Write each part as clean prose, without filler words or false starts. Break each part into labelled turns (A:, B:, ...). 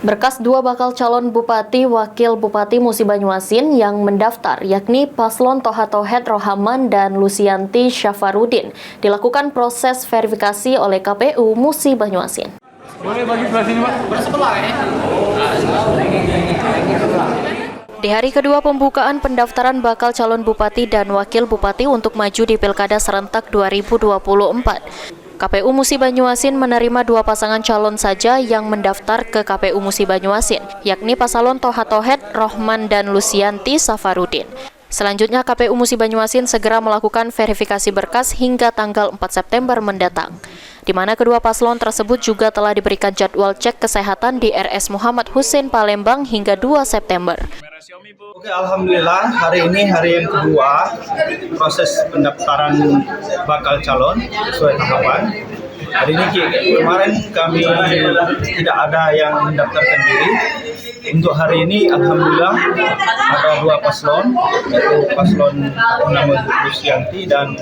A: Berkas dua bakal calon Bupati Wakil Bupati Musi Banyuasin yang mendaftar, yakni Paslon Toha Tohet Rohaman dan Lusianti Syafarudin, dilakukan proses verifikasi oleh KPU Musi Banyuasin. Di hari kedua pembukaan pendaftaran bakal calon Bupati dan Wakil Bupati untuk maju di Pilkada Serentak 2024. KPU Musi Banyuasin menerima dua pasangan calon saja yang mendaftar ke KPU Musi Banyuasin, yakni Paslon Toha Tohet Rohman dan Lusianti Syafarudin. Selanjutnya KPU Musi Banyuasin segera melakukan verifikasi berkas hingga tanggal 4 September mendatang, di mana kedua paslon tersebut juga telah diberikan jadwal cek kesehatan di RS Muhammad Hussein Palembang hingga 2 September.
B: Oke, alhamdulillah hari ini hari yang kedua proses pendaftaran bakal calon sesuai tahapan. Hari ini kemarin kami tidak ada yang mendaftarkan diri. Untuk hari ini alhamdulillah ada dua paslon, yaitu paslon nama Bu Lusianti dan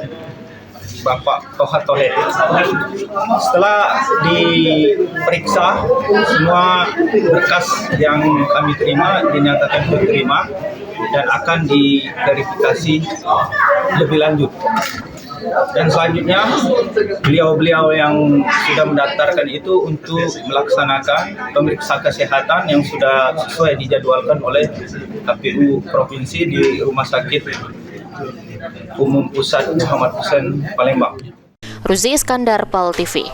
B: Bapak Toha Tohet. Setelah diperiksa, semua berkas yang kami terima dinyatakan diterima dan akan diverifikasi lebih lanjut. Dan selanjutnya beliau-beliau yang sudah mendaftarkan itu untuk melaksanakan pemeriksaan kesehatan yang sudah sesuai dijadwalkan oleh KPU Provinsi di Rumah Sakit Umum Pusat Muhammad Hussein Palembang.
A: Ruzi Iskandar, PAL TV.